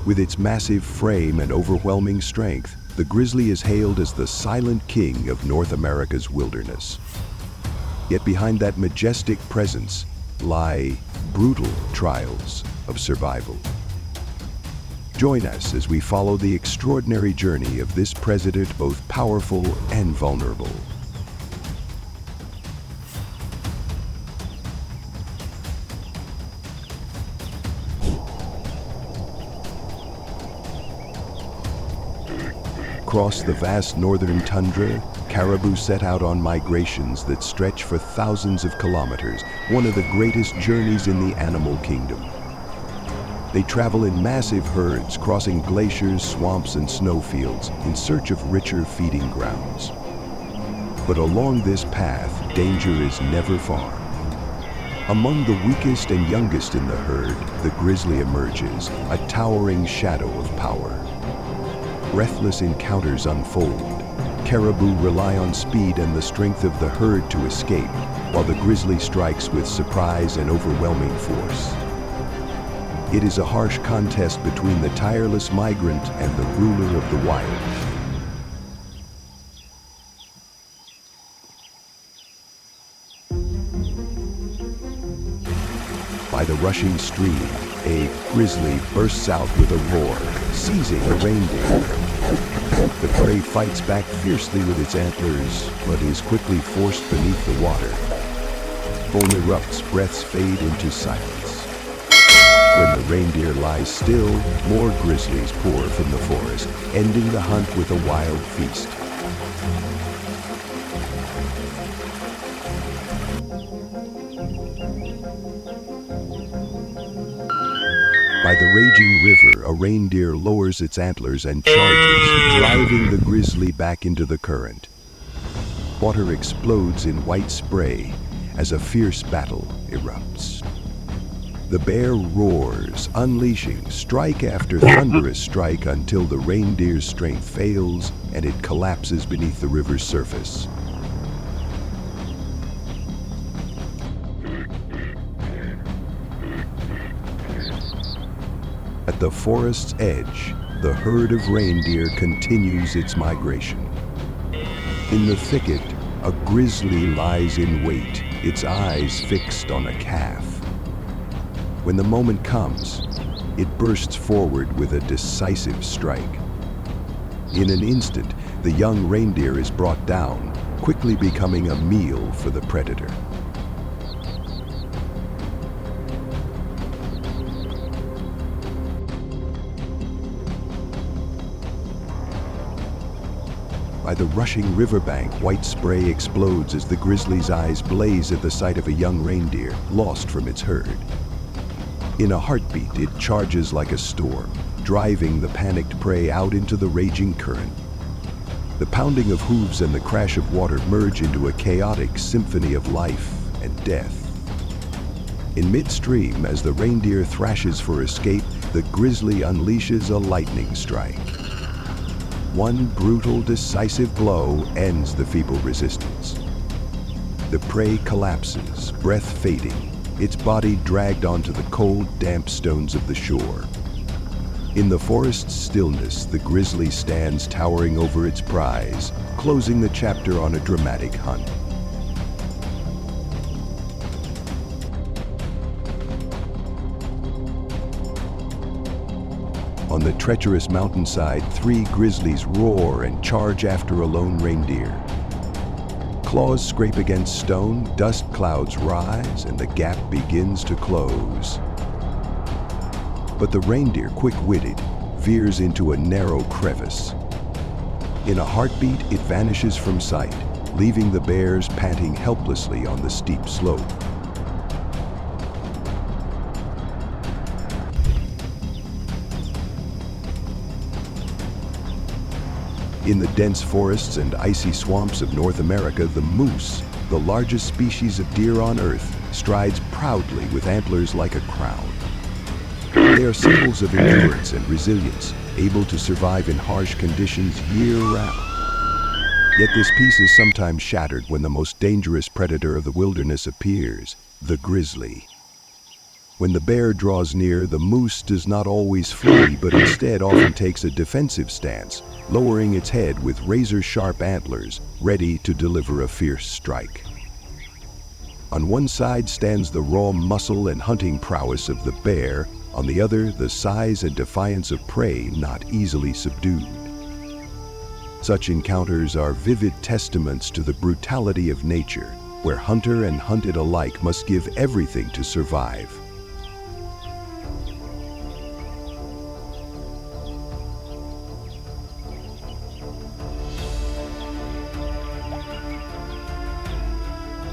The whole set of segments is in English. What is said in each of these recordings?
With its massive frame and overwhelming strength, the grizzly is hailed as the silent king of North America's wilderness. Yet behind that majestic presence lie brutal trials of survival. Join us as we follow the extraordinary journey of this predator, both powerful and vulnerable. Across the vast northern tundra, caribou set out on migrations that stretch for thousands of kilometers, one of the greatest journeys in the animal kingdom. They travel in massive herds, crossing glaciers, swamps, and snowfields in search of richer feeding grounds. But along this path, danger is never far. Among the weakest and youngest in the herd, the grizzly emerges, a towering shadow of power. Breathless encounters unfold. Caribou rely on speed and the strength of the herd to escape, while the grizzly strikes with surprise and overwhelming force. It is a harsh contest between the tireless migrant and the ruler of the wild. By the rushing stream, a grizzly bursts out with a roar, seizing a reindeer. The prey fights back fiercely with its antlers, but is quickly forced beneath the water. Foam erupts, breaths fade into silence. When the reindeer lies still, more grizzlies pour from the forest, ending the hunt with a wild feast. By the raging river, a reindeer lowers its antlers and charges, driving the grizzly back into the current. Water explodes in white spray as a fierce battle erupts. The bear roars, unleashing strike after thunderous strike until the reindeer's strength fails and it collapses beneath the river's surface. At the forest's edge, the herd of reindeer continues its migration. In the thicket, a grizzly lies in wait, its eyes fixed on a calf. When the moment comes, it bursts forward with a decisive strike. In an instant, the young reindeer is brought down, quickly becoming a meal for the predator. By the rushing riverbank, white spray explodes as the grizzly's eyes blaze at the sight of a young reindeer lost from its herd. In a heartbeat, it charges like a storm, driving the panicked prey out into the raging current. The pounding of hooves and the crash of water merge into a chaotic symphony of life and death. In midstream, as the reindeer thrashes for escape, the grizzly unleashes a lightning strike. One brutal, decisive blow ends the feeble resistance. The prey collapses, breath fading, its body dragged onto the cold, damp stones of the shore. In the forest's stillness, the grizzly stands towering over its prize, closing the chapter on a dramatic hunt. On the treacherous mountainside, 3 grizzlies roar and charge after a lone reindeer. Claws scrape against stone, dust clouds rise, and the gap begins to close. But the reindeer, quick-witted, veers into a narrow crevice. In a heartbeat, it vanishes from sight, leaving the bears panting helplessly on the steep slope. In the dense forests and icy swamps of North America, the moose, the largest species of deer on Earth, strides proudly with antlers like a crown. They are symbols of endurance and resilience, able to survive in harsh conditions year-round. Yet this peace is sometimes shattered when the most dangerous predator of the wilderness appears, the grizzly. When the bear draws near, the moose does not always flee, but instead often takes a defensive stance, lowering its head with razor-sharp antlers, ready to deliver a fierce strike. On one side stands the raw muscle and hunting prowess of the bear, on the other, the size and defiance of prey not easily subdued. Such encounters are vivid testaments to the brutality of nature, where hunter and hunted alike must give everything to survive.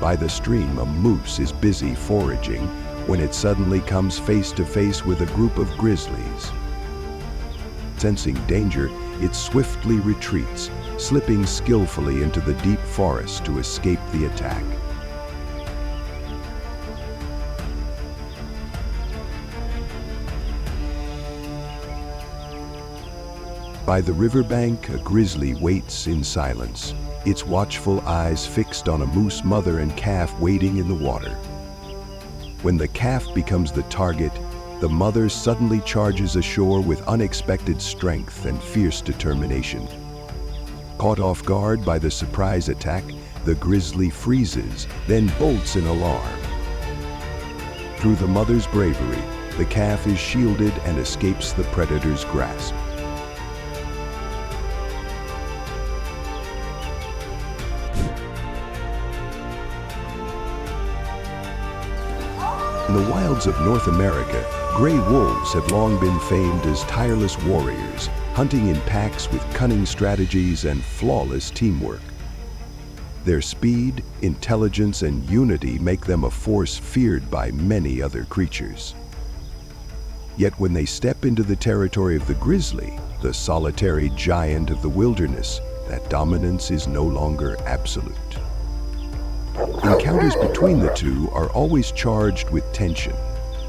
By the stream, a moose is busy foraging when it suddenly comes face to face with a group of grizzlies. Sensing danger, it swiftly retreats, slipping skillfully into the deep forest to escape the attack. By the riverbank, a grizzly waits in silence, its watchful eyes fixed on a moose mother and calf wading in the water. When the calf becomes the target, the mother suddenly charges ashore with unexpected strength and fierce determination. Caught off guard by the surprise attack, the grizzly freezes, then bolts in alarm. Through the mother's bravery, the calf is shielded and escapes the predator's grasp. In the wilds of North America, gray wolves have long been famed as tireless warriors, hunting in packs with cunning strategies and flawless teamwork. Their speed, intelligence, and unity make them a force feared by many other creatures. Yet when they step into the territory of the grizzly, the solitary giant of the wilderness, that dominance is no longer absolute. Encounters between the two are always charged with tension.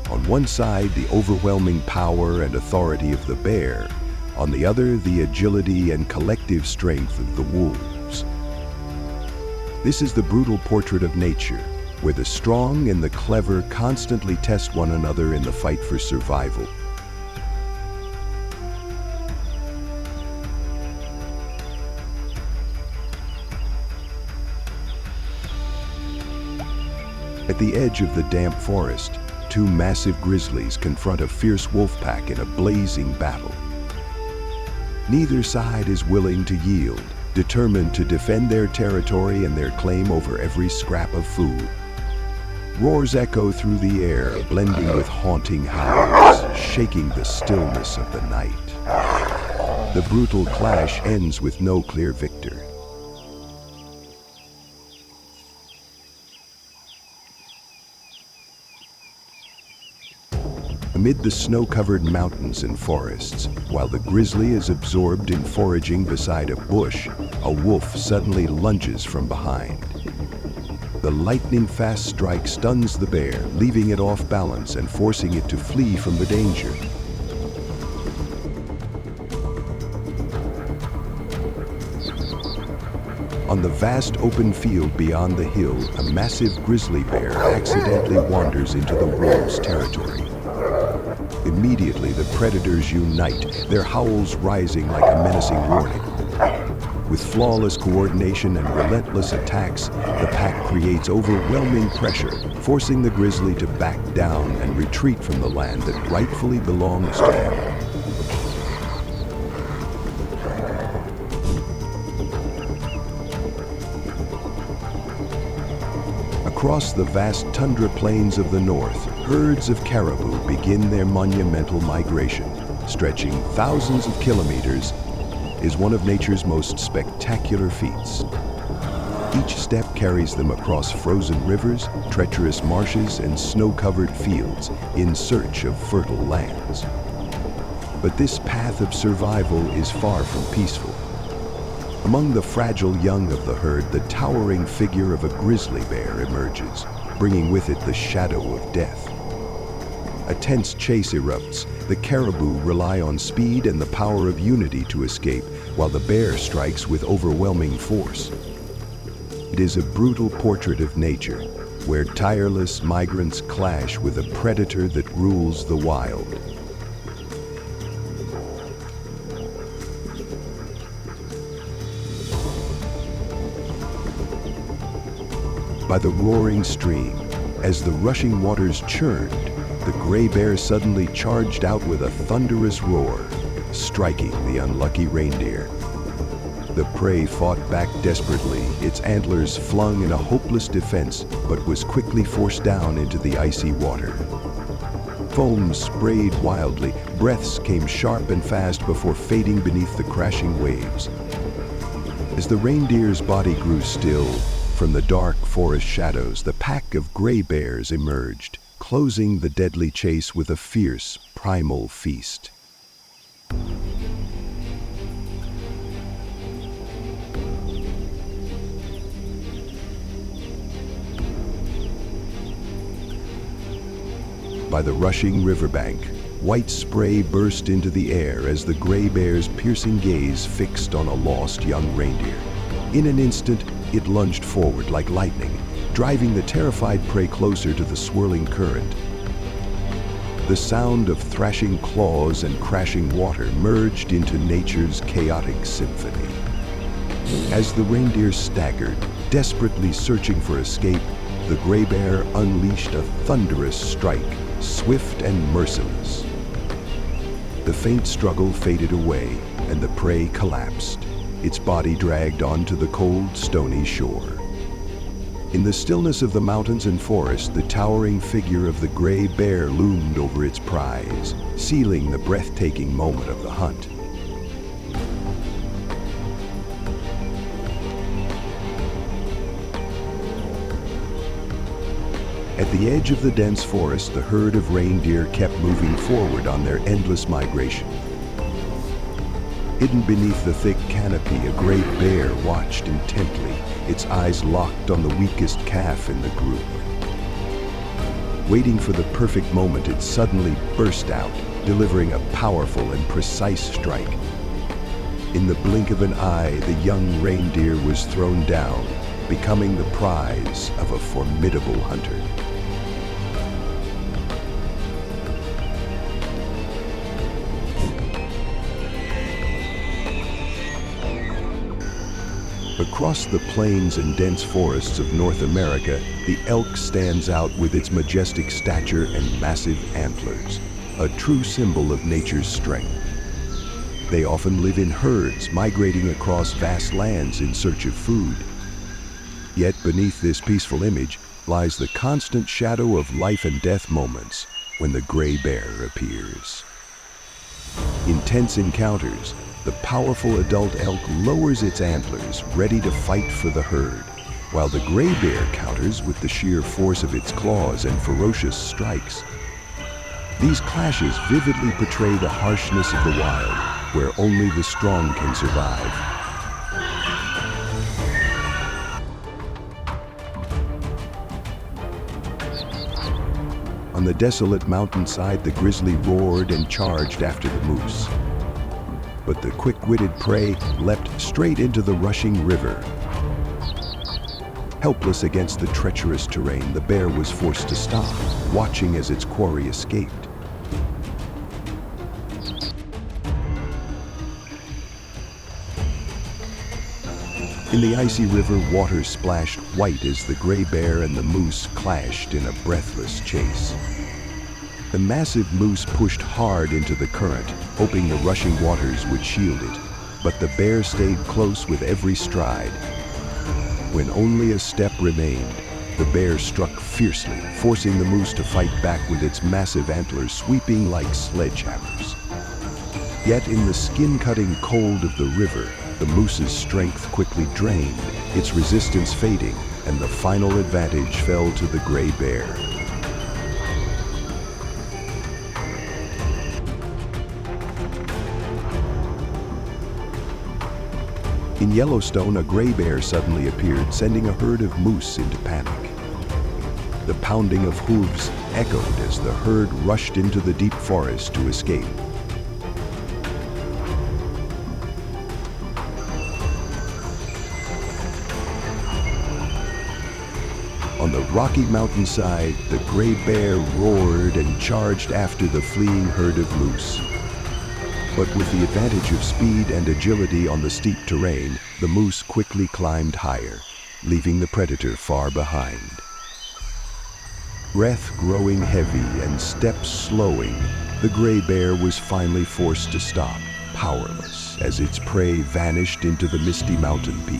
On one side, the overwhelming power and authority of the bear. On the other, the agility and collective strength of the wolves. This is the brutal portrait of nature, where the strong and the clever constantly test one another in the fight for survival. At the edge of the damp forest, two massive grizzlies confront a fierce wolf pack in a blazing battle. Neither side is willing to yield, determined to defend their territory and their claim over every scrap of food. Roars echo through the air, blending with haunting howls, shaking the stillness of the night. The brutal clash ends with no clear victor. Amid the snow-covered mountains and forests, while the grizzly is absorbed in foraging beside a bush, a wolf suddenly lunges from behind. The lightning-fast strike stuns the bear, leaving it off balance and forcing it to flee from the danger. On the vast open field beyond the hill, a massive grizzly bear accidentally wanders into the wolves' territory. Immediately, the predators unite, their howls rising like a menacing warning. With flawless coordination and relentless attacks, the pack creates overwhelming pressure, forcing the grizzly to back down and retreat from the land that rightfully belongs to him. Across the vast tundra plains of the north, herds of caribou begin their monumental migration. Stretching thousands of kilometers, is one of nature's most spectacular feats. Each step carries them across frozen rivers, treacherous marshes, and snow-covered fields in search of fertile lands. But this path of survival is far from peaceful. Among the fragile young of the herd, the towering figure of a grizzly bear emerges, bringing with it the shadow of death. A tense chase erupts. The caribou rely on speed and the power of unity to escape, while the bear strikes with overwhelming force. It is a brutal portrait of nature, where tireless migrants clash with a predator that rules the wild. By the roaring stream, as the rushing waters churned, the gray bear suddenly charged out with a thunderous roar, striking the unlucky reindeer. The prey fought back desperately, its antlers flung in a hopeless defense, but was quickly forced down into the icy water. Foam sprayed wildly, breaths came sharp and fast before fading beneath the crashing waves. As the reindeer's body grew still, from the dark forest shadows, the pack of gray bears emerged, closing the deadly chase with a fierce, primal feast. By the rushing riverbank, white spray burst into the air as the gray bear's piercing gaze fixed on a lost young reindeer. In an instant, it lunged forward like lightning, driving the terrified prey closer to the swirling current. The sound of thrashing claws and crashing water merged into nature's chaotic symphony. As the reindeer staggered, desperately searching for escape, the gray bear unleashed a thunderous strike, swift and merciless. The faint struggle faded away, and the prey collapsed, its body dragged onto the cold, stony shore. In the stillness of the mountains and forest, the towering figure of the gray bear loomed over its prize, sealing the breathtaking moment of the hunt. At the edge of the dense forest, the herd of reindeer kept moving forward on their endless migration. Hidden beneath the thick canopy, a gray bear watched intently, its eyes locked on the weakest calf in the group. Waiting for the perfect moment, it suddenly burst out, delivering a powerful and precise strike. In the blink of an eye, the young reindeer was thrown down, becoming the prize of a formidable hunter. Across the plains and dense forests of North America, the elk stands out with its majestic stature and massive antlers, a true symbol of nature's strength. They often live in herds, migrating across vast lands in search of food. Yet beneath this peaceful image lies the constant shadow of life and death moments when the gray bear appears. Intense encounters, the powerful adult elk lowers its antlers, ready to fight for the herd, while the gray bear counters with the sheer force of its claws and ferocious strikes. These clashes vividly portray the harshness of the wild, where only the strong can survive. On the desolate mountainside, the grizzly roared and charged after the moose. But the quick-witted prey leapt straight into the rushing river. Helpless against the treacherous terrain, the bear was forced to stop, watching as its quarry escaped. In the icy river, water splashed white as the gray bear and the moose clashed in a breathless chase. The massive moose pushed hard into the current, hoping the rushing waters would shield it, but the bear stayed close with every stride. When only a step remained, the bear struck fiercely, forcing the moose to fight back with its massive antlers sweeping like sledgehammers. Yet in the skin-cutting cold of the river, the moose's strength quickly drained, its resistance fading, and the final advantage fell to the gray bear. In Yellowstone, a gray bear suddenly appeared, sending a herd of moose into panic. The pounding of hooves echoed as the herd rushed into the deep forest to escape. On the rocky mountainside, the gray bear roared and charged after the fleeing herd of moose. But with the advantage of speed and agility on the steep terrain, the moose quickly climbed higher, leaving the predator far behind. Breath growing heavy and steps slowing, the gray bear was finally forced to stop, powerless, as its prey vanished into the misty mountain peak.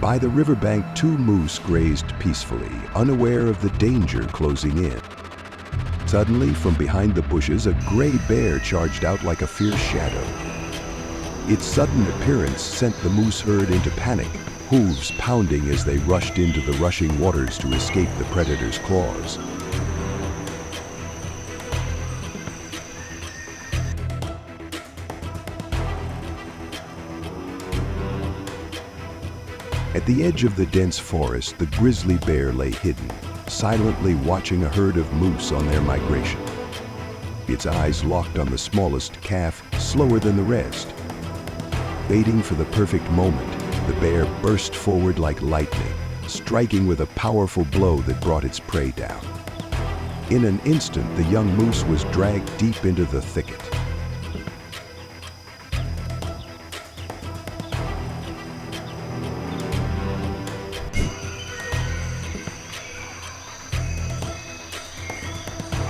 By the riverbank, two moose grazed peacefully, unaware of the danger closing in. Suddenly, from behind the bushes, a gray bear charged out like a fierce shadow. Its sudden appearance sent the moose herd into panic, hooves pounding as they rushed into the rushing waters to escape the predator's claws. At the edge of the dense forest, the grizzly bear lay hidden, silently watching a herd of moose on their migration. Its eyes locked on the smallest calf, slower than the rest. Waiting for the perfect moment, the bear burst forward like lightning, striking with a powerful blow that brought its prey down. In an instant, the young moose was dragged deep into the thicket.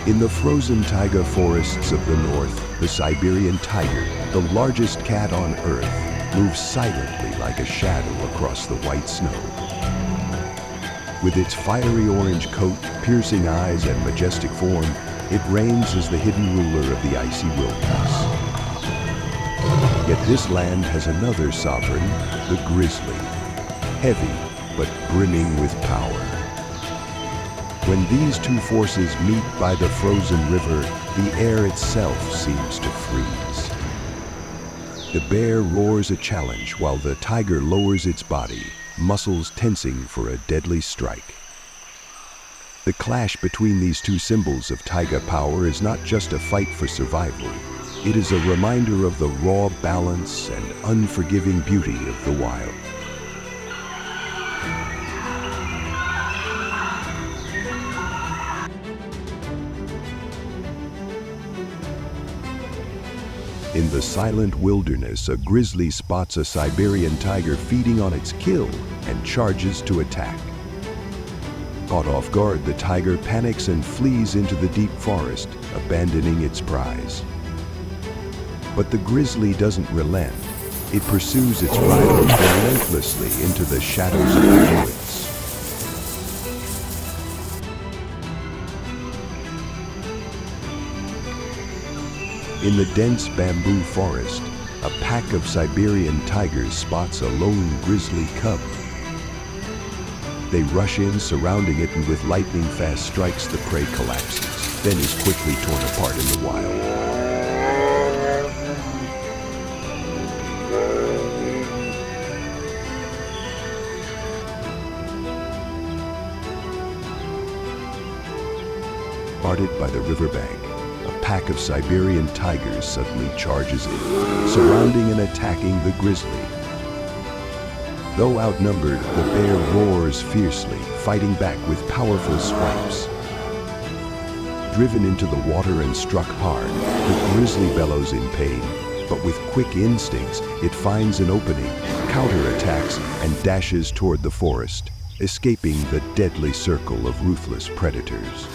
In the frozen taiga forests of the north, the Siberian tiger, the largest cat on earth, moves silently like a shadow across the white snow. With its fiery orange coat, piercing eyes, and majestic form, it reigns as the hidden ruler of the icy wilderness. Yet this land has another sovereign, the grizzly, heavy but brimming with power. When these two forces meet by the frozen river, the air itself seems to freeze. The bear roars a challenge while the tiger lowers its body, muscles tensing for a deadly strike. The clash between these two symbols of taiga power is not just a fight for survival. It is a reminder of the raw balance and unforgiving beauty of the wild. In the silent wilderness, a grizzly spots a Siberian tiger feeding on its kill and charges to attack. Caught off guard, the tiger panics and flees into the deep forest, abandoning its prize. But the grizzly doesn't relent. It pursues its rival relentlessly into the shadows of the woods. In the dense bamboo forest, a pack of Siberian tigers spots a lone grizzly cub. They rush in, surrounding it, and with lightning-fast strikes, the prey collapses, then is quickly torn apart in the wild. Guarded by the riverbank, a pack of Siberian tigers suddenly charges in, surrounding and attacking the grizzly. Though outnumbered, the bear roars fiercely, fighting back with powerful swipes. Driven into the water and struck hard, the grizzly bellows in pain, but with quick instincts, it finds an opening, counterattacks, and dashes toward the forest, escaping the deadly circle of ruthless predators.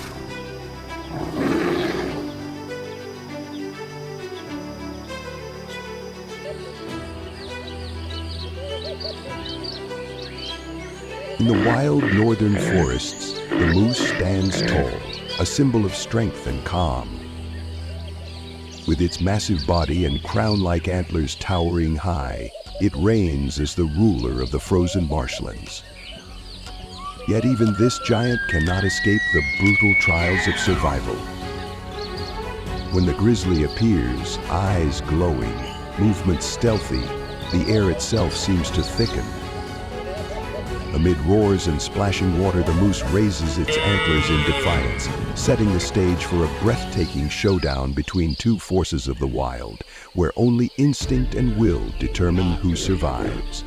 In the wild northern forests, the moose stands tall, a symbol of strength and calm. With its massive body and crown-like antlers towering high, it reigns as the ruler of the frozen marshlands. Yet even this giant cannot escape the brutal trials of survival. When the grizzly appears, eyes glowing, movements stealthy, the air itself seems to thicken. Amid roars and splashing water, the moose raises its antlers in defiance, setting the stage for a breathtaking showdown between two forces of the wild, where only instinct and will determine who survives.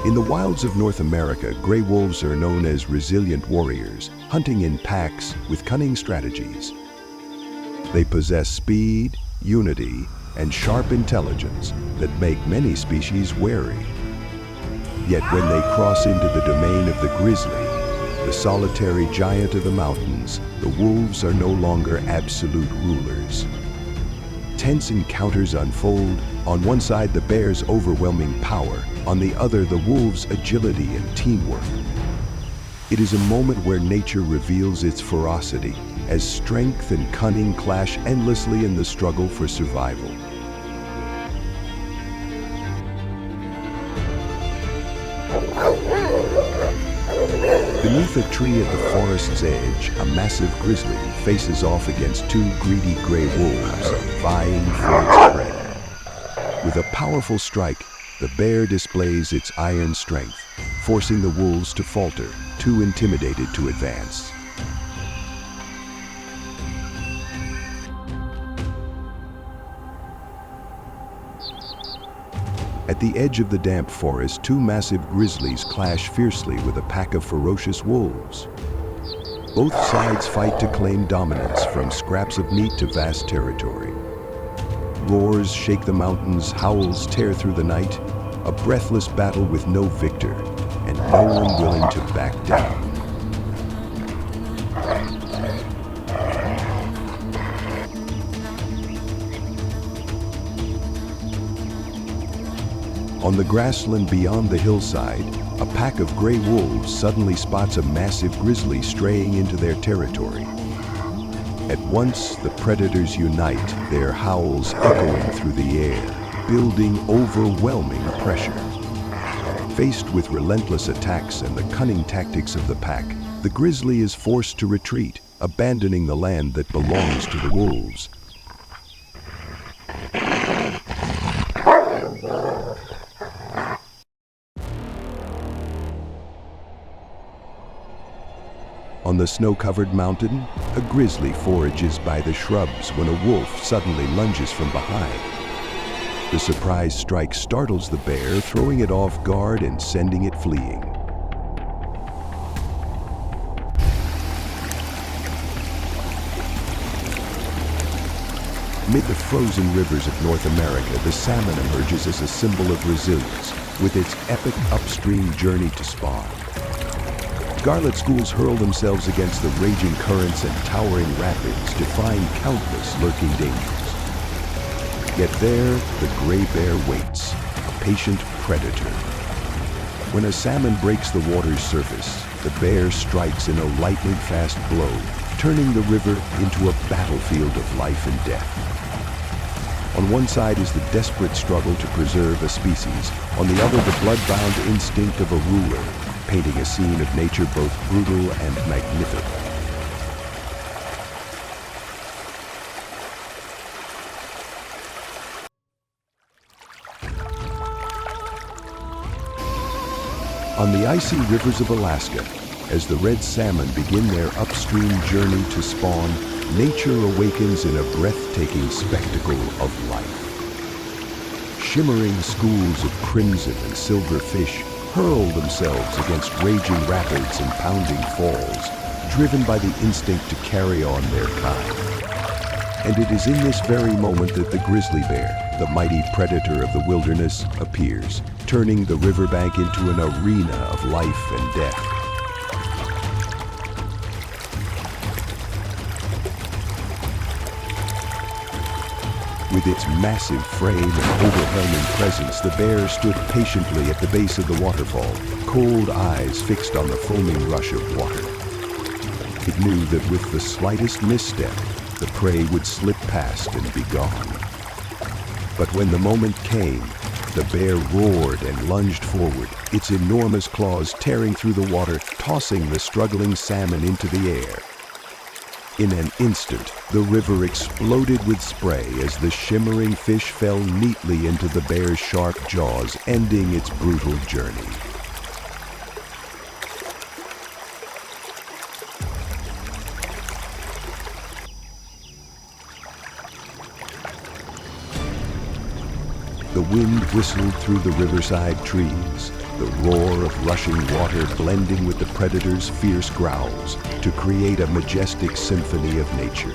In the wilds of North America, gray wolves are known as resilient warriors, hunting in packs with cunning strategies. They possess speed, unity, and sharp intelligence that make many species wary. Yet when they cross into the domain of the grizzly, the solitary giant of the mountains, the wolves are no longer absolute rulers. Tense encounters unfold. On one side, the bear's overwhelming power, on the other, the wolves' agility and teamwork. It is a moment where nature reveals its ferocity, as strength and cunning clash endlessly in the struggle for survival. Beneath a tree at the forest's edge, a massive grizzly faces off against two greedy gray wolves, vying for its prey. With a powerful strike, the bear displays its iron strength, forcing the wolves to falter, too intimidated to advance. At the edge of the damp forest, two massive grizzlies clash fiercely with a pack of ferocious wolves. Both sides fight to claim dominance, from scraps of meat to vast territory. Roars shake the mountains, howls tear through the night, a breathless battle with no victor, and no one willing to back down. On the grassland beyond the hillside, a pack of gray wolves suddenly spots a massive grizzly straying into their territory. At once, the predators unite, their howls echoing through the air, building overwhelming pressure. Faced with relentless attacks and the cunning tactics of the pack, the grizzly is forced to retreat, abandoning the land that belongs to the wolves. On the snow-covered mountain, a grizzly forages by the shrubs when a wolf suddenly lunges from behind. The surprise strike startles the bear, throwing it off guard and sending it fleeing. Amid the frozen rivers of North America, the salmon emerges as a symbol of resilience, with its epic upstream journey to spawn. Scarlet schools hurl themselves against the raging currents and towering rapids, defying countless lurking dangers. Yet there, the gray bear waits, a patient predator. When a salmon breaks the water's surface, the bear strikes in a lightning fast blow, turning the river into a battlefield of life and death. On one side is the desperate struggle to preserve a species, on the other the blood-bound instinct of a ruler, painting a scene of nature both brutal and magnificent. On the icy rivers of Alaska, as the red salmon begin their upstream journey to spawn, nature awakens in a breathtaking spectacle of life. Shimmering schools of crimson and silver fish hurl themselves against raging rapids and pounding falls, driven by the instinct to carry on their kind. And it is in this very moment that the grizzly bear, the mighty predator of the wilderness, appears, turning the riverbank into an arena of life and death. With its massive frame and overwhelming presence, the bear stood patiently at the base of the waterfall, cold eyes fixed on the foaming rush of water. It knew that with the slightest misstep, the prey would slip past and be gone. But when the moment came, the bear roared and lunged forward, its enormous claws tearing through the water, tossing the struggling salmon into the air. In an instant, the river exploded with spray as the shimmering fish fell neatly into the bear's sharp jaws, ending its brutal journey. The wind whistled through the riverside trees, the roar of rushing water blending with the predator's fierce growls to create a majestic symphony of nature.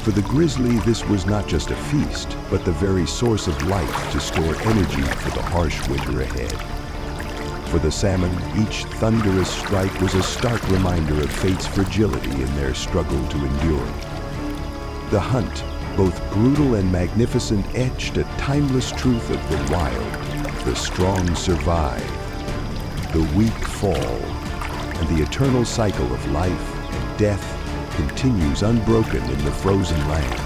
For the grizzly, this was not just a feast, but the very source of life to store energy for the harsh winter ahead. For the salmon, each thunderous strike was a stark reminder of fate's fragility in their struggle to endure. The hunt, both brutal and magnificent, etched a timeless truth of the wild. The strong survive, the weak fall, and the eternal cycle of life and death continues unbroken in the frozen land.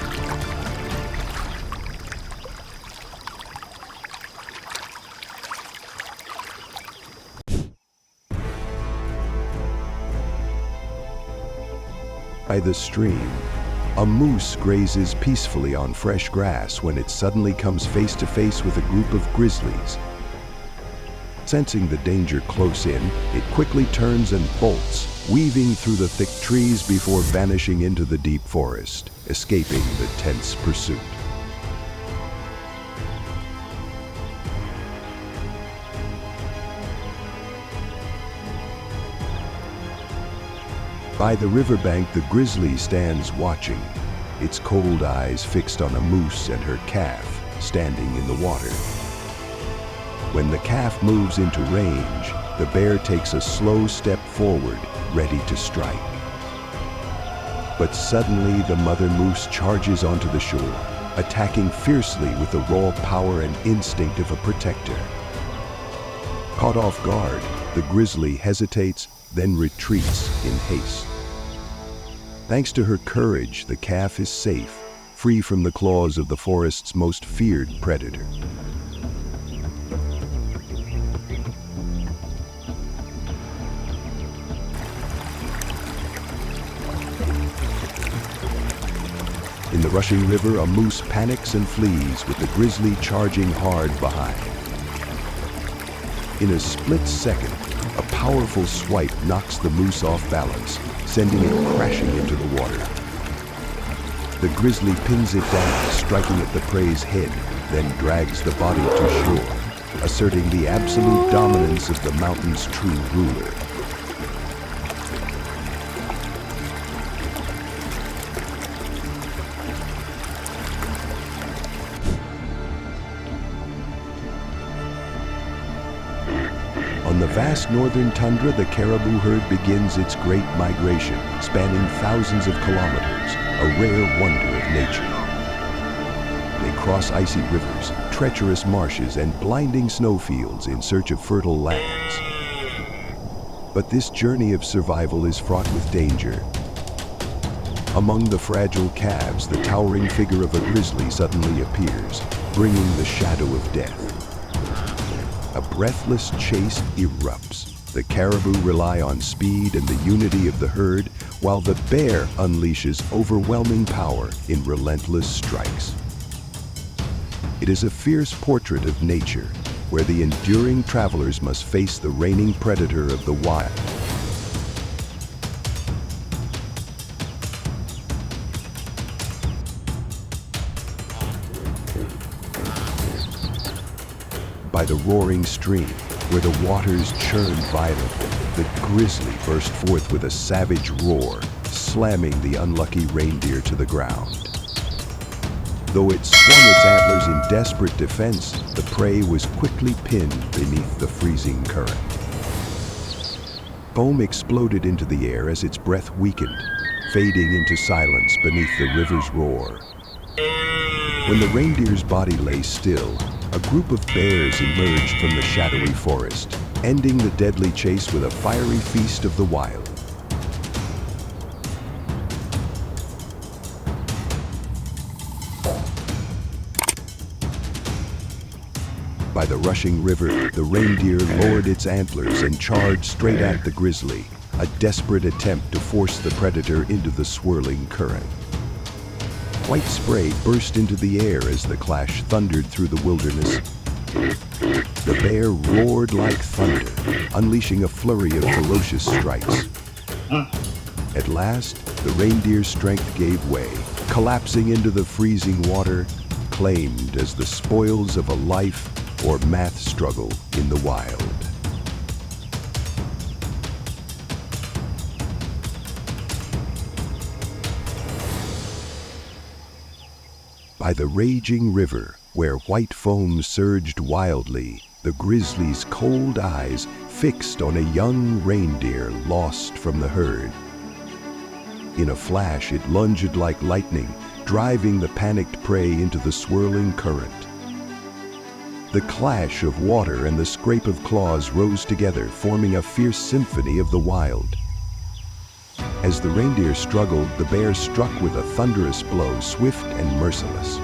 By the stream, a moose grazes peacefully on fresh grass when it suddenly comes face to face with a group of grizzlies. Sensing the danger close in, it quickly turns and bolts, weaving through the thick trees before vanishing into the deep forest, escaping the tense pursuit. By the riverbank, the grizzly stands watching, its cold eyes fixed on a moose and her calf standing in the water. When the calf moves into range, the bear takes a slow step forward, ready to strike. But suddenly, the mother moose charges onto the shore, attacking fiercely with the raw power and instinct of a protector. Caught off guard, the grizzly hesitates, then retreats in haste. Thanks to her courage, the calf is safe, free from the claws of the forest's most feared predator. In the rushing river, a moose panics and flees, with the grizzly charging hard behind. In a split second, a powerful swipe knocks the moose off balance, sending it crashing into the water. The grizzly pins it down, striking at the prey's head, then drags the body to shore, asserting the absolute dominance of the mountain's true ruler. On the vast northern tundra, the caribou herd begins its great migration, spanning thousands of kilometers, a rare wonder of nature. They cross icy rivers, treacherous marshes, and blinding snowfields in search of fertile lands. But this journey of survival is fraught with danger. Among the fragile calves, the towering figure of a grizzly suddenly appears, bringing the shadow of death. A breathless chase erupts. The caribou rely on speed and the unity of the herd, while the bear unleashes overwhelming power in relentless strikes. It is a fierce portrait of nature, where the enduring travelers must face the reigning predator of the wild. By the roaring stream, where the waters churn violently, the grizzly burst forth with a savage roar, slamming the unlucky reindeer to the ground. Though it swung its antlers in desperate defense, the prey was quickly pinned beneath the freezing current. Foam exploded into the air as its breath weakened, fading into silence beneath the river's roar. When the reindeer's body lay still, a group of bears emerged from the shadowy forest, ending the deadly chase with a fiery feast of the wild. By the rushing river, the reindeer lowered its antlers and charged straight at the grizzly, a desperate attempt to force the predator into the swirling current. White spray burst into the air as the clash thundered through the wilderness. The bear roared like thunder, unleashing a flurry of ferocious strikes. At last, the reindeer's strength gave way, collapsing into the freezing water, claimed as the spoils of a life or math struggle in the wild. By the raging river, where white foam surged wildly, the grizzly's cold eyes fixed on a young reindeer lost from the herd. In a flash, it lunged like lightning, driving the panicked prey into the swirling current. The clash of water and the scrape of claws rose together, forming a fierce symphony of the wild. As the reindeer struggled, the bear struck with a thunderous blow, swift and merciless.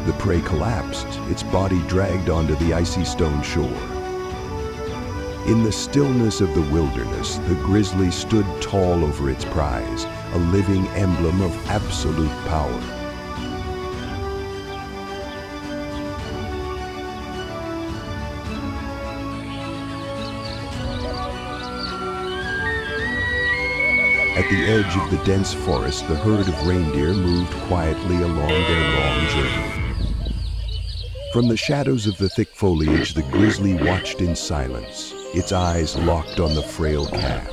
The prey collapsed, its body dragged onto the icy stone shore. In the stillness of the wilderness, the grizzly stood tall over its prize, a living emblem of absolute power. At the edge of the dense forest, the herd of reindeer moved quietly along their long journey. From the shadows of the thick foliage, the grizzly watched in silence, its eyes locked on the frail calf.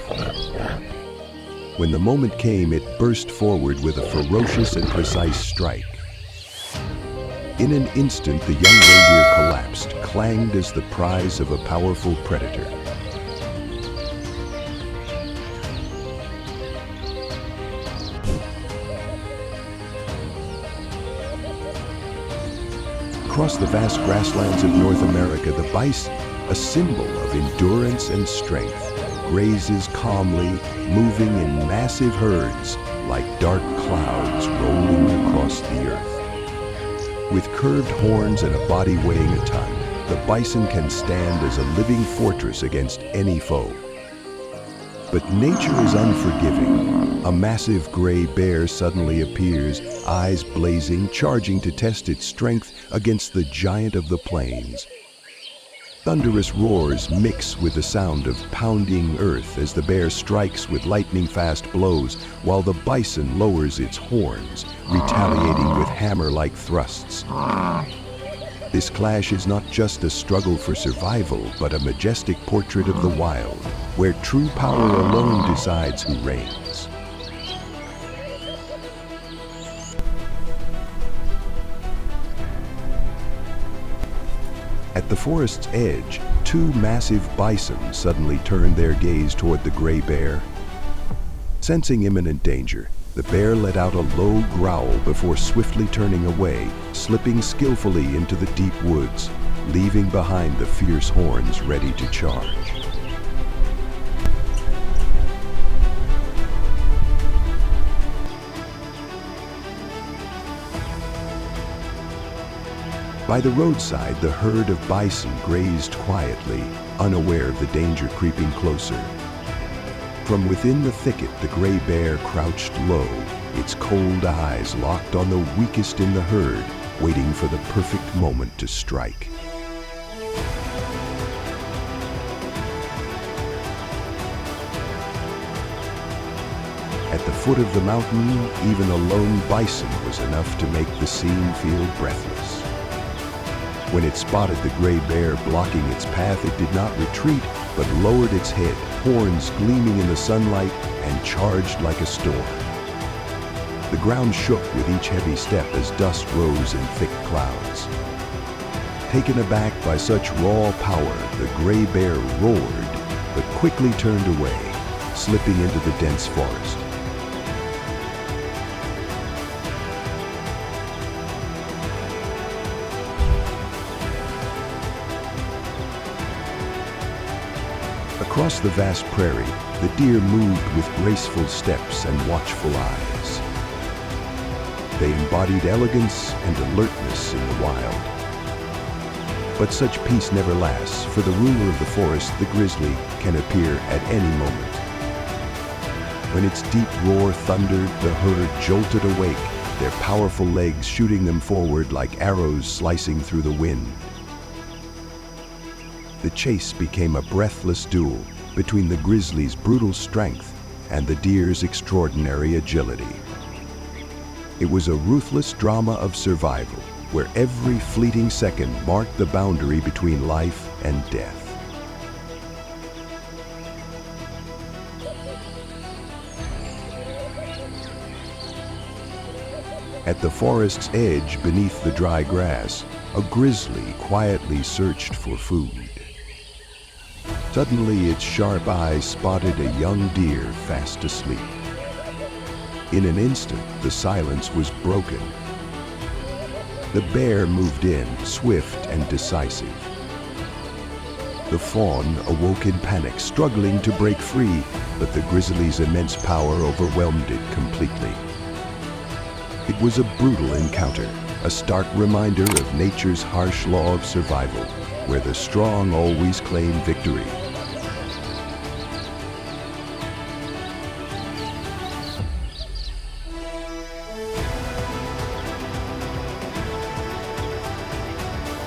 When the moment came, it burst forward with a ferocious and precise strike. In an instant, the young reindeer collapsed, clanged as the prize of a powerful predator. Across the vast grasslands of North America, the bison, a symbol of endurance and strength, grazes calmly, moving in massive herds like dark clouds rolling across the earth. With curved horns and a body weighing a ton, the bison can stand as a living fortress against any foe. But nature is unforgiving. A massive gray bear suddenly appears, eyes blazing, charging to test its strength against the giant of the plains. Thunderous roars mix with the sound of pounding earth as the bear strikes with lightning-fast blows, while the bison lowers its horns, retaliating with hammer-like thrusts. This clash is not just a struggle for survival, but a majestic portrait of the wild, where true power alone decides who reigns. At the forest's edge, two massive bison suddenly turned their gaze toward the gray bear. Sensing imminent danger, the bear let out a low growl before swiftly turning away, slipping skillfully into the deep woods, leaving behind the fierce horns ready to charge. By the roadside, the herd of bison grazed quietly, unaware of the danger creeping closer. From within the thicket, the gray bear crouched low, its cold eyes locked on the weakest in the herd, waiting for the perfect moment to strike. At the foot of the mountain, even a lone bison was enough to make the scene feel breathless. When it spotted the gray bear blocking its path, it did not retreat, but lowered its head, horns gleaming in the sunlight, and charged like a storm. The ground shook with each heavy step as dust rose in thick clouds. Taken aback by such raw power, the gray bear roared, but quickly turned away, slipping into the dense forest. Across the vast prairie, the deer moved with graceful steps and watchful eyes. They embodied elegance and alertness in the wild. But such peace never lasts, for the ruler of the forest, the grizzly, can appear at any moment. When its deep roar thundered, the herd jolted awake, their powerful legs shooting them forward like arrows slicing through the wind. The chase became a breathless duel between the grizzly's brutal strength and the deer's extraordinary agility. It was a ruthless drama of survival, where every fleeting second marked the boundary between life and death. At the forest's edge, beneath the dry grass, a grizzly quietly searched for food. Suddenly, its sharp eyes spotted a young deer fast asleep. In an instant, the silence was broken. The bear moved in, swift and decisive. The fawn awoke in panic, struggling to break free, but the grizzly's immense power overwhelmed it completely. It was a brutal encounter, a stark reminder of nature's harsh law of survival, where the strong always claim victory.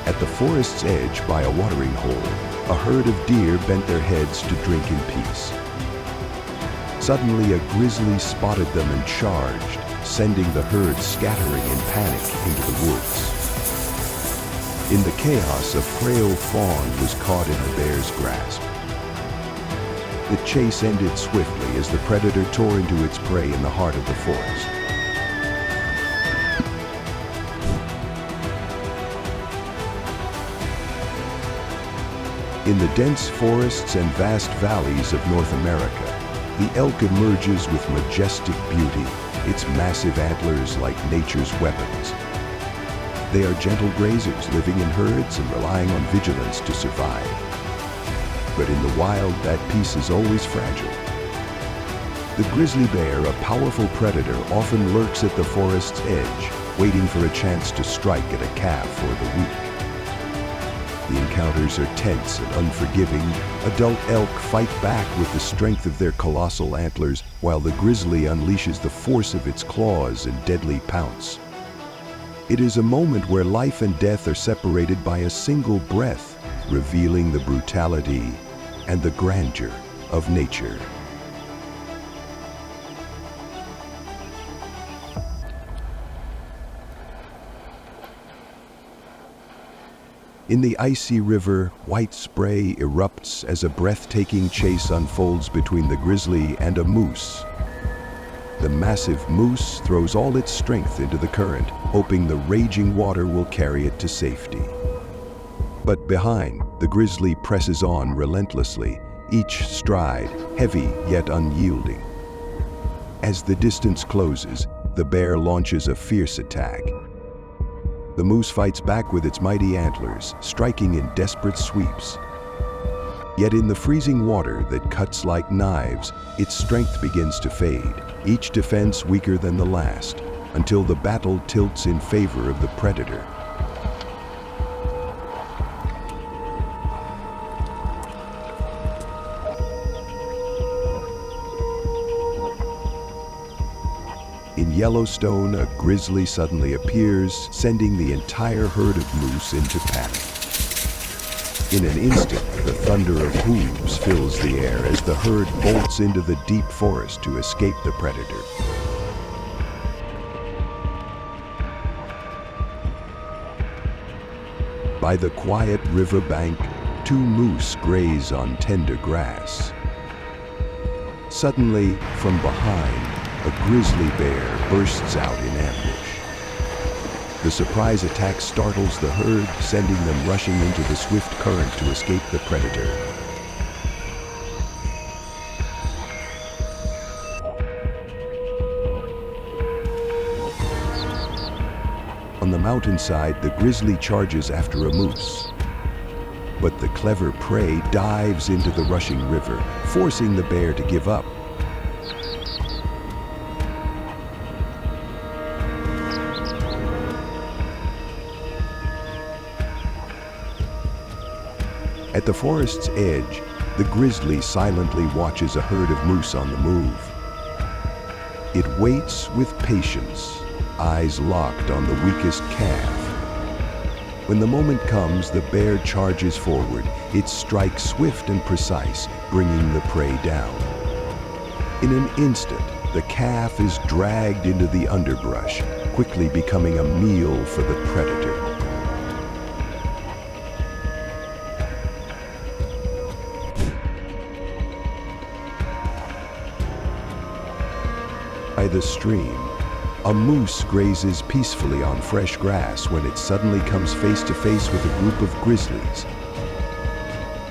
At the forest's edge, by a watering hole, a herd of deer bent their heads to drink in peace. Suddenly, a grizzly spotted them and charged, sending the herd scattering in panic into the woods. In the chaos, a frail fawn was caught in the bear's grasp. The chase ended swiftly as the predator tore into its prey in the heart of the forest. In the dense forests and vast valleys of North America, the elk emerges with majestic beauty, its massive antlers like nature's weapons. They are gentle grazers living in herds and relying on vigilance to survive. But in the wild, that peace is always fragile. The grizzly bear, a powerful predator, often lurks at the forest's edge, waiting for a chance to strike at a calf or the weak. The encounters are tense and unforgiving. Adult elk fight back with the strength of their colossal antlers, while the grizzly unleashes the force of its claws and deadly pounce. It is a moment where life and death are separated by a single breath, revealing the brutality and the grandeur of nature. In the icy river, white spray erupts as a breathtaking chase unfolds between the grizzly and a moose. The massive moose throws all its strength into the current, hoping the raging water will carry it to safety. But behind, the grizzly presses on relentlessly, each stride heavy yet unyielding. As the distance closes, the bear launches a fierce attack. The moose fights back with its mighty antlers, striking in desperate sweeps. Yet in the freezing water that cuts like knives, its strength begins to fade, each defense weaker than the last, until the battle tilts in favor of the predator. In Yellowstone, a grizzly suddenly appears, sending the entire herd of moose into panic. In an instant, the thunder of hooves fills the air as the herd bolts into the deep forest to escape the predator. By the quiet riverbank, two moose graze on tender grass. Suddenly, from behind, a grizzly bear bursts out in ambush. The surprise attack startles the herd, sending them rushing into the swift current to escape the predator. On the mountainside, the grizzly charges after a moose. But the clever prey dives into the rushing river, forcing the bear to give up. At the forest's edge, the grizzly silently watches a herd of moose on the move. It waits with patience, eyes locked on the weakest calf. When the moment comes, the bear charges forward, its strike swift and precise, bringing the prey down. In an instant, the calf is dragged into the underbrush, quickly becoming a meal for the predator. By the stream, a moose grazes peacefully on fresh grass when it suddenly comes face to face with a group of grizzlies.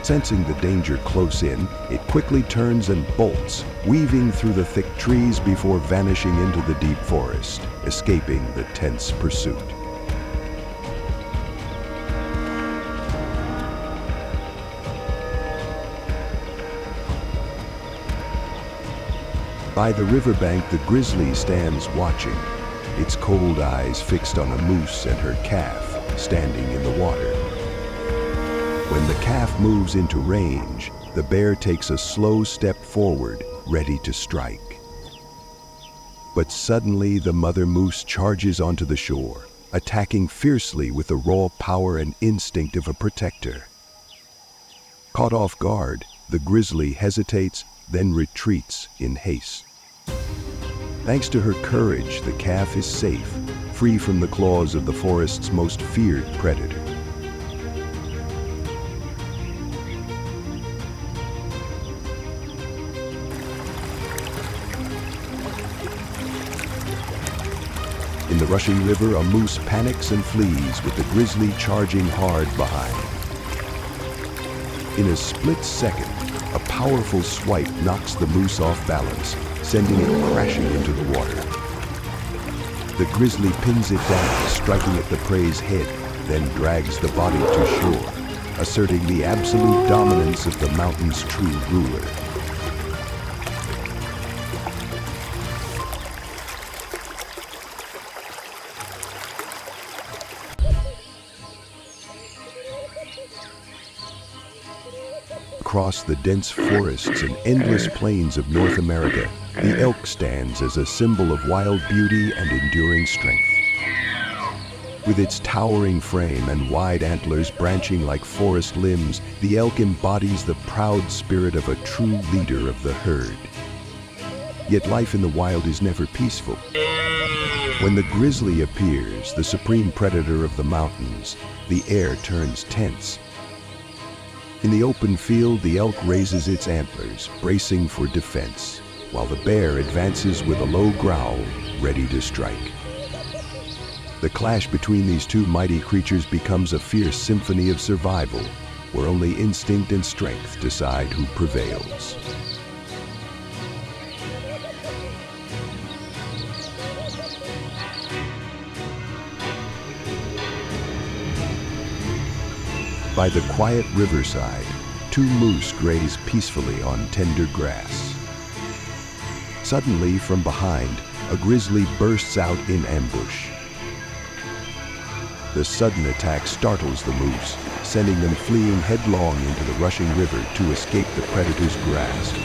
Sensing the danger close in, it quickly turns and bolts, weaving through the thick trees before vanishing into the deep forest, escaping the tense pursuit. By the riverbank, the grizzly stands watching, its cold eyes fixed on a moose and her calf standing in the water. When the calf moves into range, the bear takes a slow step forward, ready to strike. But suddenly, the mother moose charges onto the shore, attacking fiercely with the raw power and instinct of a protector. Caught off guard, the grizzly hesitates, then retreats in haste. Thanks to her courage, the calf is safe, free from the claws of the forest's most feared predator. In the rushing river, a moose panics and flees, with the grizzly charging hard behind. In a split second, a powerful swipe knocks the moose off balance, sending it crashing into the water. The grizzly pins it down, striking at the prey's head, then drags the body to shore, asserting the absolute dominance of the mountain's true ruler. Across the dense forests and endless plains of North America, the elk stands as a symbol of wild beauty and enduring strength. With its towering frame and wide antlers branching like forest limbs, the elk embodies the proud spirit of a true leader of the herd. Yet life in the wild is never peaceful. When the grizzly appears, the supreme predator of the mountains, the air turns tense. In the open field, the elk raises its antlers, bracing for defense, while the bear advances with a low growl, ready to strike. The clash between these two mighty creatures becomes a fierce symphony of survival, where only instinct and strength decide who prevails. By the quiet riverside, two moose graze peacefully on tender grass. Suddenly, from behind, a grizzly bursts out in ambush. The sudden attack startles the moose, sending them fleeing headlong into the rushing river to escape the predator's grasp.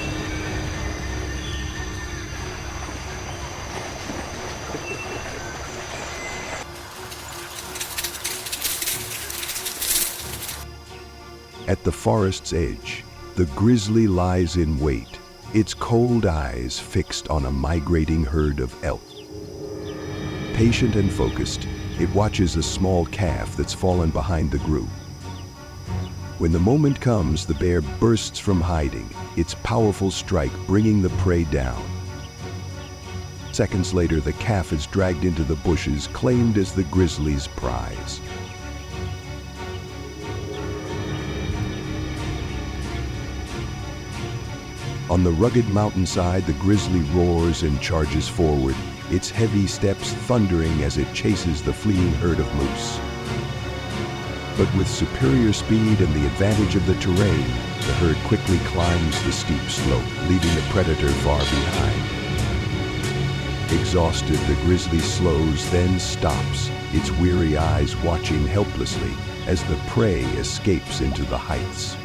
At the forest's edge, the grizzly lies in wait, its cold eyes fixed on a migrating herd of elk. Patient and focused, it watches a small calf that's fallen behind the group. When the moment comes, the bear bursts from hiding, its powerful strike bringing the prey down. Seconds later, the calf is dragged into the bushes, claimed as the grizzly's prize. On the rugged mountainside, the grizzly roars and charges forward, its heavy steps thundering as it chases the fleeing herd of moose. But with superior speed and the advantage of the terrain, the herd quickly climbs the steep slope, leaving the predator far behind. Exhausted, the grizzly slows, then stops, its weary eyes watching helplessly as the prey escapes into the heights.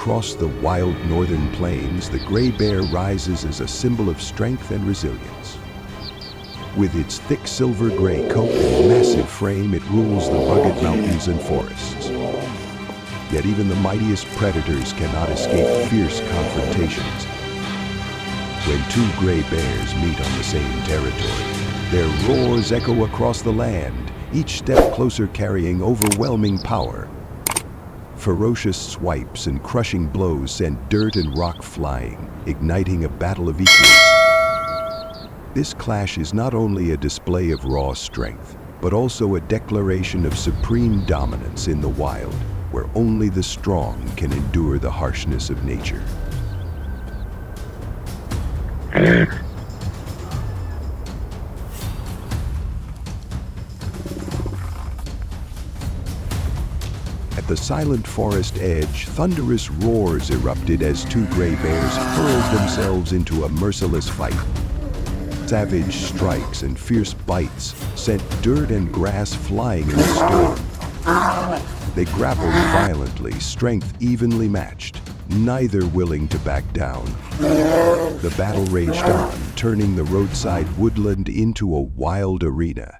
Across the wild northern plains, the gray bear rises as a symbol of strength and resilience. With its thick silver-gray coat and massive frame, it rules the rugged mountains and forests. Yet even the mightiest predators cannot escape fierce confrontations. When two gray bears meet on the same territory, their roars echo across the land, each step closer carrying overwhelming power. Ferocious swipes and crushing blows send dirt and rock flying, igniting a battle of equals. This clash is not only a display of raw strength, but also a declaration of supreme dominance in the wild, where only the strong can endure the harshness of nature. At the silent forest edge, thunderous roars erupted as two gray bears hurled themselves into a merciless fight. Savage strikes and fierce bites sent dirt and grass flying in a storm. They grappled violently, strength evenly matched, neither willing to back down. The battle raged on, turning the roadside woodland into a wild arena.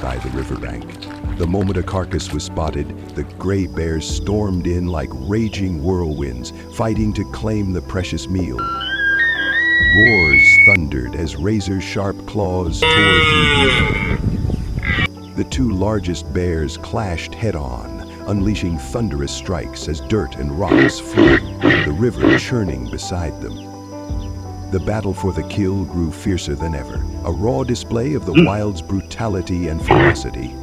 By the riverbank, the moment a carcass was spotted, the gray bears stormed in like raging whirlwinds, fighting to claim the precious meal. Roars thundered as razor-sharp claws tore through the air. The two largest bears clashed head-on, unleashing thunderous strikes as dirt and rocks flew, the river churning beside them. The battle for the kill grew fiercer than ever, a raw display of the wild's brutality and ferocity.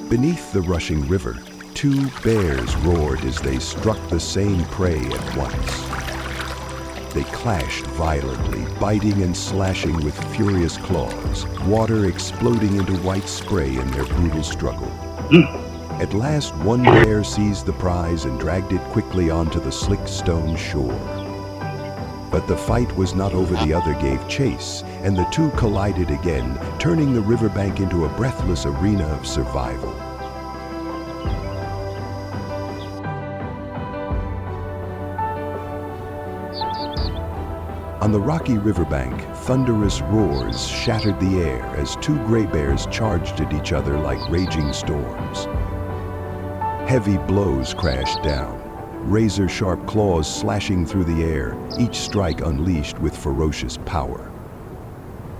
Beneath the rushing river, two bears roared as they struck the same prey at once. They clashed violently, biting and slashing with furious claws, water exploding into white spray in their brutal struggle. At last, one bear seized the prize and dragged it quickly onto the slick stone shore. But the fight was not over. The other gave chase, and the two collided again, turning the riverbank into a breathless arena of survival. On the rocky riverbank, thunderous roars shattered the air as two gray bears charged at each other like raging storms. Heavy blows crashed down, razor-sharp claws slashing through the air, each strike unleashed with ferocious power.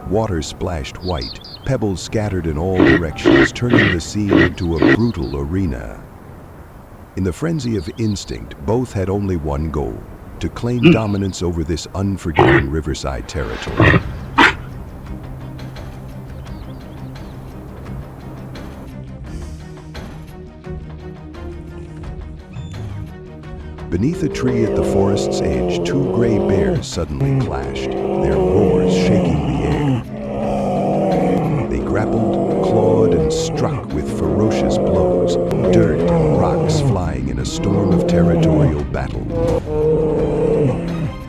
Water splashed white, pebbles scattered in all directions, turning the scene into a brutal arena. In the frenzy of instinct, both had only one goal: to claim dominance over this unforgiving riverside territory. Beneath a tree at the forest's edge, two gray bears suddenly clashed, their roars shaking the air. They grappled, clawed, and struck with ferocious blows, dirt and rocks flying in a storm of territorial battle.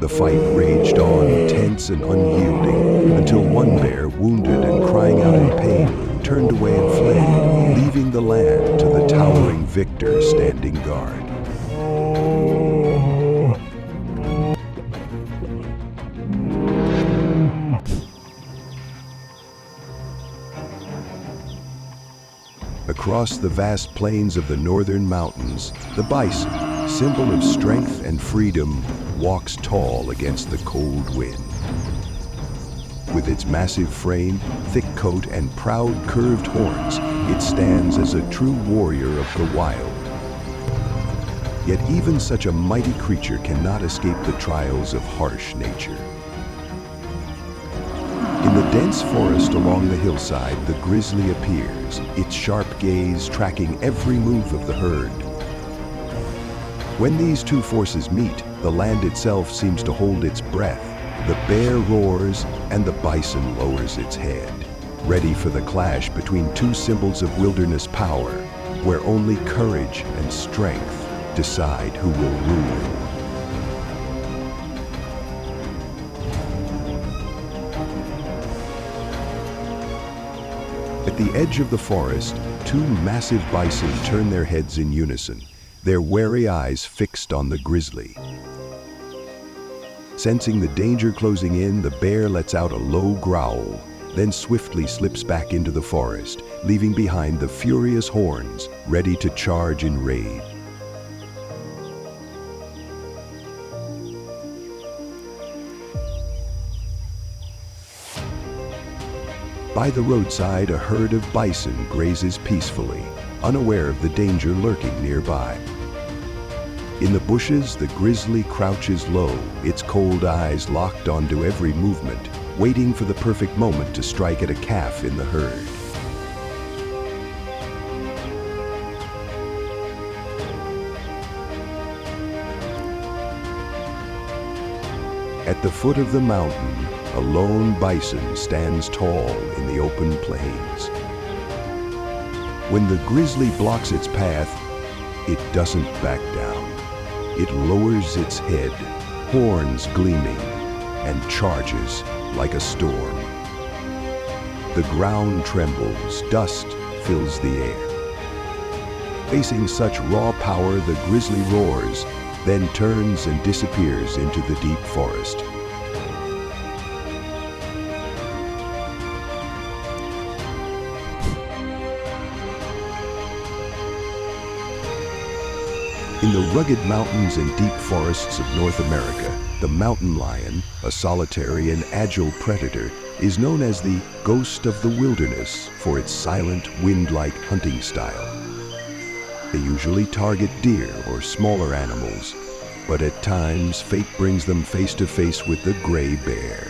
The fight raged on, tense and unyielding, until one bear, wounded and crying out in pain, turned away and fled, leaving the land to the towering victor standing guard. Across the vast plains of the northern mountains, the bison, symbol of strength and freedom, walks tall against the cold wind. With its massive frame, thick coat, and proud curved horns, it stands as a true warrior of the wild. Yet even such a mighty creature cannot escape the trials of harsh nature. In the dense forest along the hillside, the grizzly appears, its sharp gaze tracking every move of the herd. When these two forces meet, the land itself seems to hold its breath. The bear roars and the bison lowers its head, ready for the clash between two symbols of wilderness power, where only courage and strength decide who will rule. At the edge of the forest, two massive bison turn their heads in unison, their wary eyes fixed on the grizzly. Sensing the danger closing in, the bear lets out a low growl, then swiftly slips back into the forest, leaving behind the furious horns, ready to charge in rage. By the roadside, a herd of bison grazes peacefully, unaware of the danger lurking nearby. In the bushes, the grizzly crouches low, its cold eyes locked onto every movement, waiting for the perfect moment to strike at a calf in the herd. At the foot of the mountain, a lone bison stands tall in the open plains. When the grizzly blocks its path, it doesn't back down. It lowers its head, horns gleaming, and charges like a storm. The ground trembles, dust fills the air. Facing such raw power, the grizzly roars, then turns and disappears into the deep forest. In the rugged mountains and deep forests of North America, the mountain lion, a solitary and agile predator, is known as the ghost of the wilderness for its silent, wind-like hunting style. They usually target deer or smaller animals, but at times fate brings them face to face with the gray bear.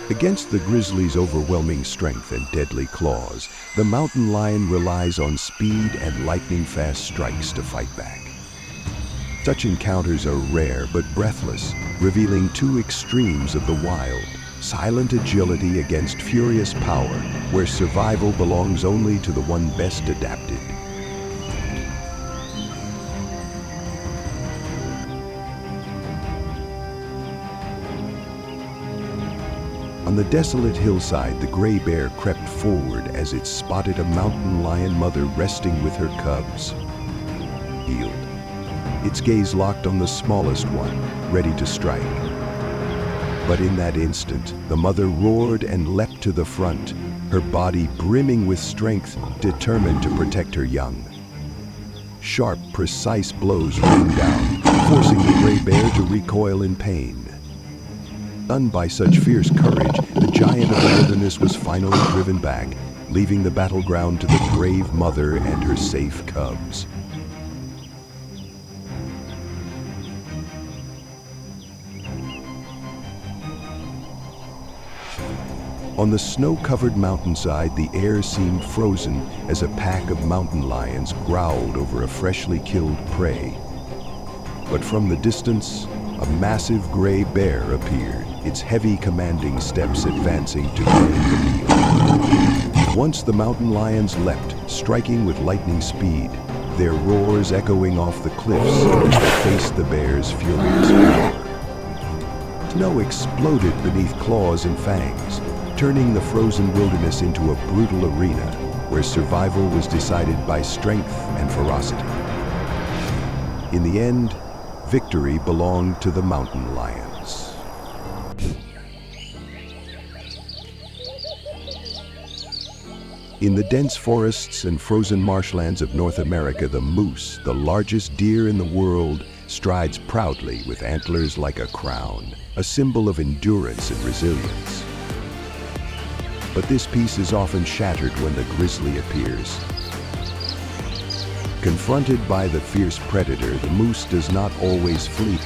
Against the grizzly's overwhelming strength and deadly claws, the mountain lion relies on speed and lightning-fast strikes to fight back. Such encounters are rare but breathless, revealing two extremes of the wild: silent agility against furious power, where survival belongs only to the one best adapted. On the desolate hillside, the gray bear crept forward as it spotted a mountain lion mother resting with her cubs. Healed, its gaze locked on the smallest one, ready to strike. But in that instant, the mother roared and leapt to the front, her body brimming with strength, determined to protect her young. Sharp, precise blows rained down, forcing the gray bear to recoil in pain. Stunned by such fierce courage, the giant of the wilderness was finally driven back, leaving the battleground to the brave mother and her safe cubs. On the snow-covered mountainside, the air seemed frozen as a pack of mountain lions growled over a freshly killed prey. But from the distance, a massive gray bear appeared, its heavy commanding steps advancing to claim the meal. Once the mountain lions leapt, striking with lightning speed, their roars echoing off the cliffs as they faced the bear's furious power. Snow exploded beneath claws and fangs, turning the frozen wilderness into a brutal arena where survival was decided by strength and ferocity. In the end, victory belonged to the mountain lions. In the dense forests and frozen marshlands of North America, the moose, the largest deer in the world, strides proudly with antlers like a crown, a symbol of endurance and resilience. But this peace is often shattered when the grizzly appears. Confronted by the fierce predator, the moose does not always flee.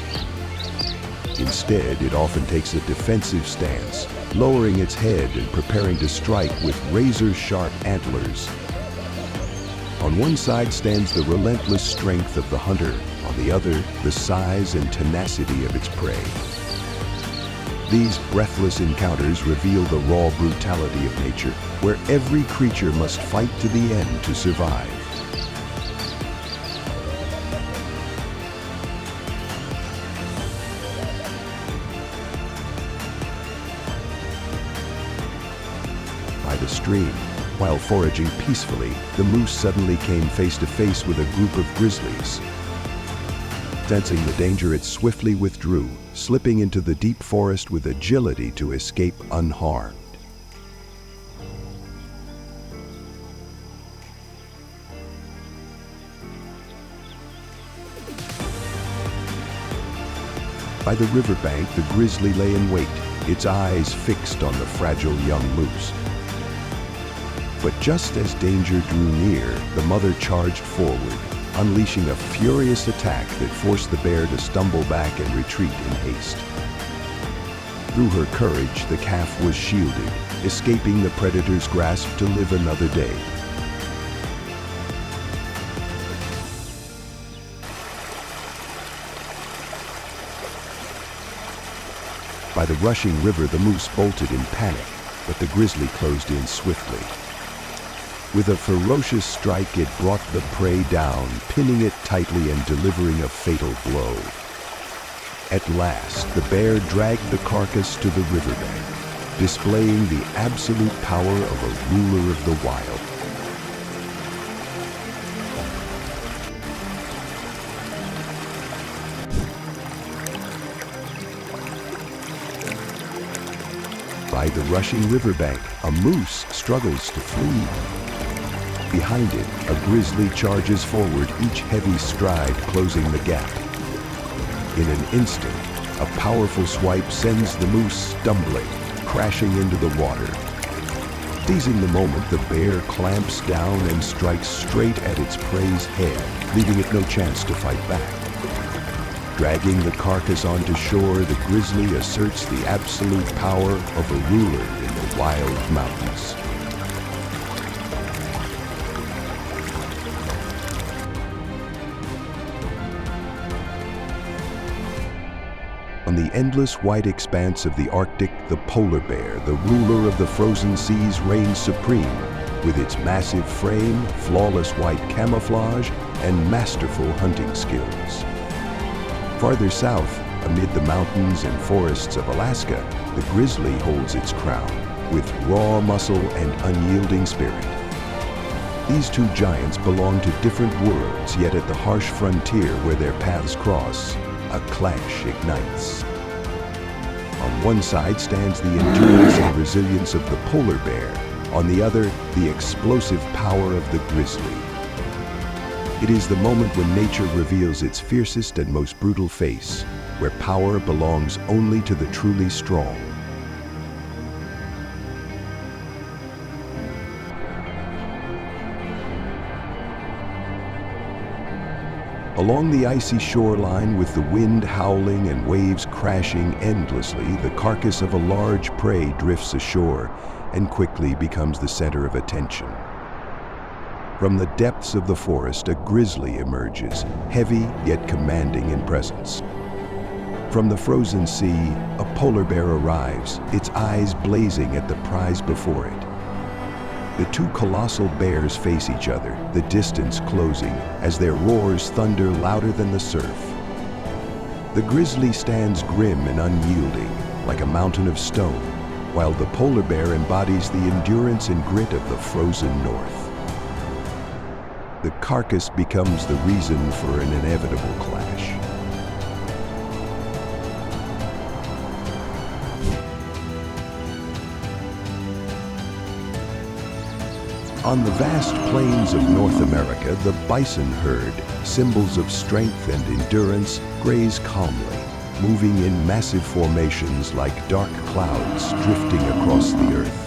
Instead, it often takes a defensive stance, lowering its head and preparing to strike with razor-sharp antlers. On one side stands the relentless strength of the hunter, on the other, the size and tenacity of its prey. These breathless encounters reveal the raw brutality of nature, where every creature must fight to the end to survive. by the stream. While foraging peacefully, the moose suddenly came face to face with a group of grizzlies. Sensing the danger, it swiftly withdrew, slipping into the deep forest with agility to escape unharmed. By the riverbank, the grizzly lay in wait, its eyes fixed on the fragile young moose. But just as danger drew near, the mother charged forward, unleashing a furious attack that forced the bear to stumble back and retreat in haste. Through her courage, the calf was shielded, escaping the predator's grasp to live another day. By the rushing river, the moose bolted in panic, but the grizzly closed in swiftly. With a ferocious strike, it brought the prey down, pinning it tightly and delivering a fatal blow. At last, the bear dragged the carcass to the riverbank, displaying the absolute power of a ruler of the wild. By the rushing riverbank, a moose struggles to flee. Behind it, a grizzly charges forward, each heavy stride closing the gap. In an instant, a powerful swipe sends the moose stumbling, crashing into the water. Seizing the moment, the bear clamps down and strikes straight at its prey's head, leaving it no chance to fight back. Dragging the carcass onto shore, the grizzly asserts the absolute power of a ruler in the wild mountains. On the endless white expanse of the Arctic, the polar bear, the ruler of the frozen seas, reigns supreme, with its massive frame, flawless white camouflage, and masterful hunting skills. Farther south, amid the mountains and forests of Alaska, the grizzly holds its crown, with raw muscle and unyielding spirit. These two giants belong to different worlds, yet at the harsh frontier where their paths cross, a clash ignites. On one side stands the endurance and resilience of the polar bear, on the other, the explosive power of the grizzly. It is the moment when nature reveals its fiercest and most brutal face, where power belongs only to the truly strong. Along the icy shoreline, with the wind howling and waves crashing endlessly, the carcass of a large prey drifts ashore and quickly becomes the center of attention. From the depths of the forest, a grizzly emerges, heavy yet commanding in presence. From the frozen sea, a polar bear arrives, its eyes blazing at the prize before it. The two colossal bears face each other, the distance closing, as their roars thunder louder than the surf. The grizzly stands grim and unyielding, like a mountain of stone, while the polar bear embodies the endurance and grit of the frozen north. The carcass becomes the reason for an inevitable clash. On the vast plains of North America, the bison herd, symbols of strength and endurance, graze calmly, moving in massive formations like dark clouds drifting across the earth.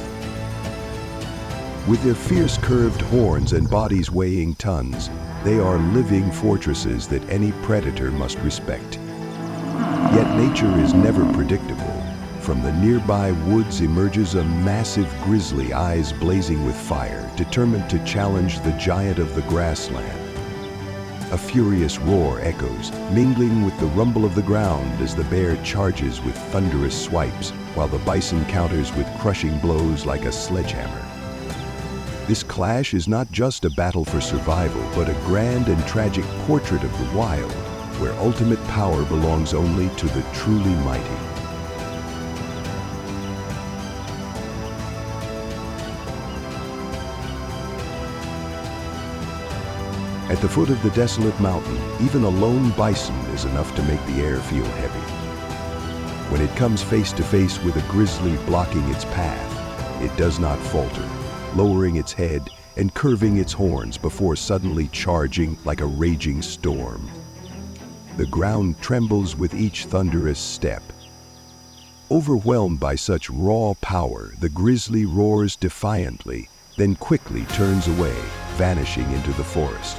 With their fierce curved horns and bodies weighing tons, they are living fortresses that any predator must respect. Yet nature is never predictable. From the nearby woods emerges a massive grizzly, eyes blazing with fire, determined to challenge the giant of the grassland. A furious roar echoes, mingling with the rumble of the ground as the bear charges with thunderous swipes, while the bison counters with crushing blows like a sledgehammer. This clash is not just a battle for survival, but a grand and tragic portrait of the wild, where ultimate power belongs only to the truly mighty. At the foot of the desolate mountain, even a lone bison is enough to make the air feel heavy. When it comes face to face with a grizzly blocking its path, it does not falter, lowering its head and curving its horns before suddenly charging like a raging storm. The ground trembles with each thunderous step. Overwhelmed by such raw power, the grizzly roars defiantly, then quickly turns away, vanishing into the forest.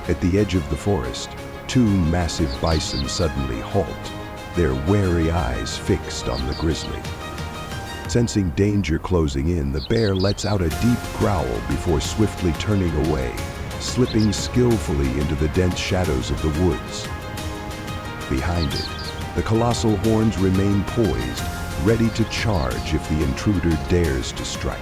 At the edge of the forest, two massive bison suddenly halt, their wary eyes fixed on the grizzly. Sensing danger closing in, the bear lets out a deep growl before swiftly turning away, slipping skillfully into the dense shadows of the woods. Behind it, the colossal horns remain poised, ready to charge if the intruder dares to strike.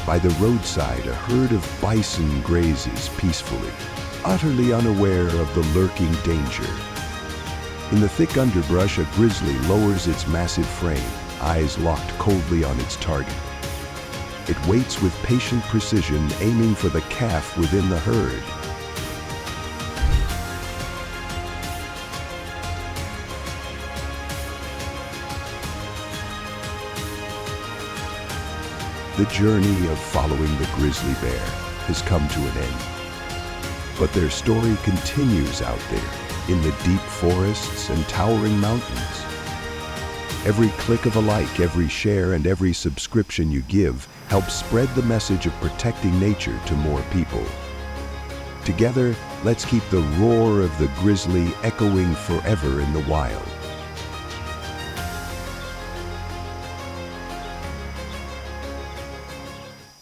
By the roadside, a herd of bison grazes peacefully, utterly unaware of the lurking danger. In the thick underbrush, a grizzly lowers its massive frame, eyes locked coldly on its target. It waits with patient precision, aiming for the calf within the herd. The journey of following the grizzly bear has come to an end. But their story continues out there, in the deep forests and towering mountains. Every click of a like, every share, and every subscription you give helps spread the message of protecting nature to more people. Together, let's keep the roar of the grizzly echoing forever in the wild.